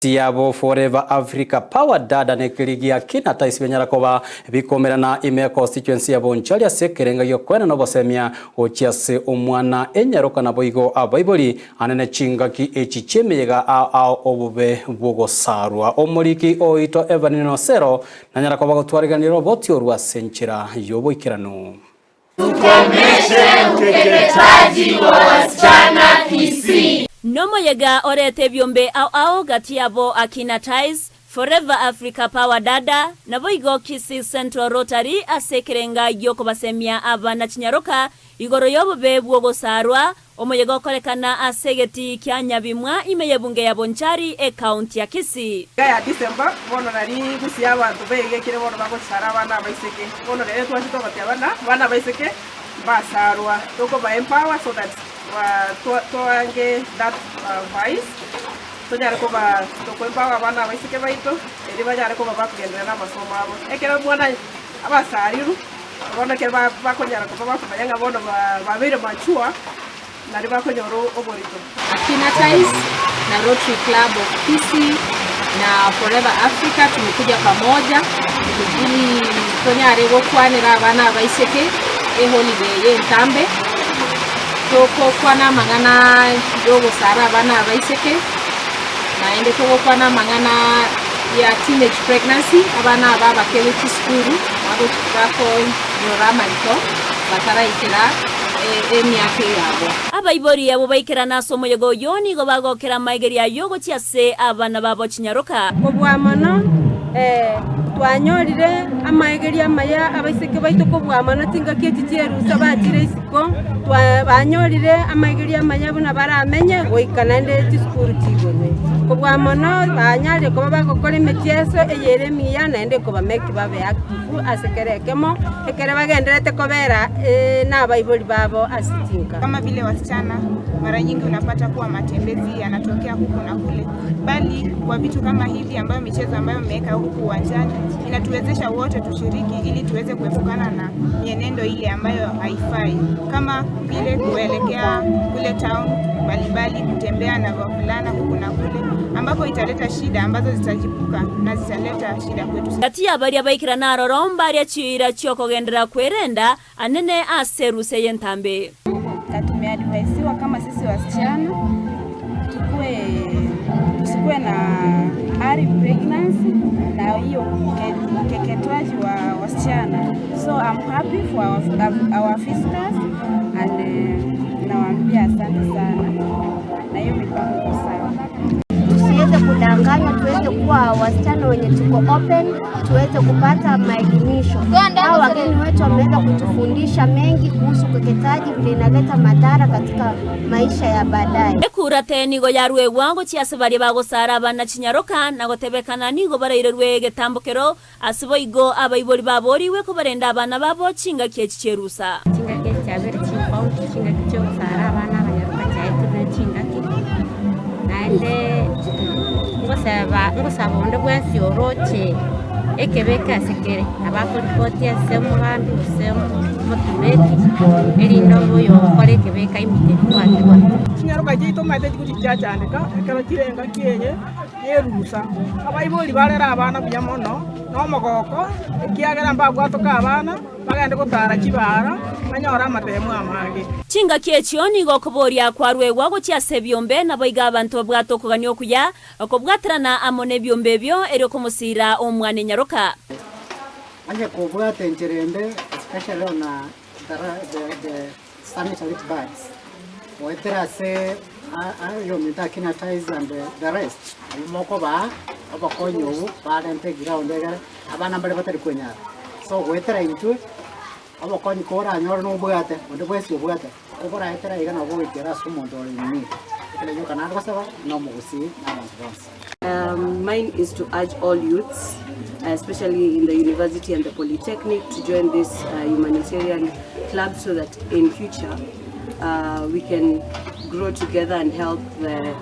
Tiabo Forever Africa Power Dada nekirigia kina taisi benyarakoba bikomera na ime constituency yabo nchalia sekerenga yokwena no bosemia ochiase omwana enyaroka na boigo abaiboli anene chingaki echichemeyega a obube bwogo sarwa omuliki oito Evanino Sero na nyarakoba gotwariganiro boti orwa senchira yobo ikirano Kukomesha ukeketaji wa wasichana Kisii. Nomo yega orete byombe au gati yabo akina ties Forever Africa Power Dada na boigo Kisii Central Rotary asekerenga yoko basemia abana chinyaroka igoro yobo bebwogo sarwa omoyega okorekana asegeti kya Nyabimwa imeyebunge ya Bonchari county ya Kisii. Ya December bono nari Gusii abantu bege kire bono bako chara bana baiseke bono rero twashito batya bana baiseke basarwa toko ba empower so that toange that vice tonyara ko ba toko empower bana baiseke baito eri bajara ko ba kugendera na masomo abo ekero mwana abasariru bono ke ba konyara ko ba kumanya bono ba bere machua nari ba konyoro oborito akina ties na Rotary Club of Kisii na Forever Africa tumekuja pamoja ili tonyare gokwanira abana baiseke holiday yentambe toko kwana mangana dogo sara abana baiseke naende toko kwana mangana ya teenage pregnancy abana baba keleti skuru bako norama ito batara ikira emyake yabo abaibori yabo baikira naso moyego yoni go bagokera maigeria yogo chiase abana babo chinyaroka kobwamano twanyorire amaigeria maya abaiseke baito kobwamano tingaki ekitierusa bakire isiko banyorire amaigeria maya buna baramenye goikana ndeti skuru tigorwe kobwamano banyare ko bagokora emetieso eyeremia naende ko bameki babe active asekerekemo ekere bagenderete kobera na baiboli babo asitinga kama vile wasichana mara nyingi unapata kuwa matembezi yanatokea huku na kule, bali kwa vitu kama hivi ambayo michezo ambayo mmeweka huku uwanjani inatuwezesha wote tushiriki ili tuweze kuepukana na mienendo ile ambayo haifai, kama vile kuelekea kule town mbalimbali, kutembea na wavulana huku na kule ambapo italeta shida ambazo zitajipuka na zitaleta shida kwetu. Kati ya bari abaikira na roromba ya chira chioko gendera kwerenda anene aseruse yentambe. Tumeadvaisiwa kama sisi wasichana tusikue na early pregnancy na hiyo ukeketaji wa wasichana. So I'm happy for our visitors and nawaambia asante sana na hiyo mipango sawa. Tusiweze kudanganya, tuweze kuwa wasichana wenye tuko open, tuweze kupata maelimisho. Hao wageni wetu wameweza kutufundisha mengi kuhusu ukeketaji, vile inaleta madhara katika maisha ya baadaye. Ekurate nigo yarwe wango chiase bari bagosara abana chinyaroka na gotebekana nigo barairerwe getambokero asiboigo abaibori baboriwe ko barenda abana babo chinga kyechicherusa. Chinga kyecyabere chimpound chinga kyo sara abana abanyaruka cyaitu chinga ki. Naende ngosaba onde bwensi oroche ekebeka sekere abakoripoti asemugambi usemu motivate eri ndobo yo kore kebeka imite kwatwa chinyaroka gito mate kuchichachandika ekero kirenga kienye yerusa abaiboli barera abana byamono no mogoko ekiagera mbagwatoka abana bagende gutara kibara manyora amatemu amage chinga kyechioni gokoboria kwarwe wago chiase byombe na boiga abantu bwatokoganyo kuya okobwatrana amone byombe byo ero komusira omwane nyaroka anje kobwate ncherende especially on the sanitary bags wetera se ayo mitakina ties and the rest moko ba abakonyo barente ground egere abana mbere batari kunyara so wetera into abakonyo kora nyoro no bwate onde bwesi bwate okora etera igana bo ikera sumondo ni ele yo kana basaba no Gusii na Mafundisho. Mine is to urge all youths, especially in the university and the polytechnic, to join this humanitarian club so that in future we can grow together and help the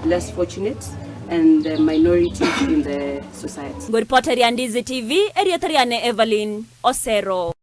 less fortunate and the minorities in the society. Reporter ya Ndizi TV, Erietariane Evelyn Osero.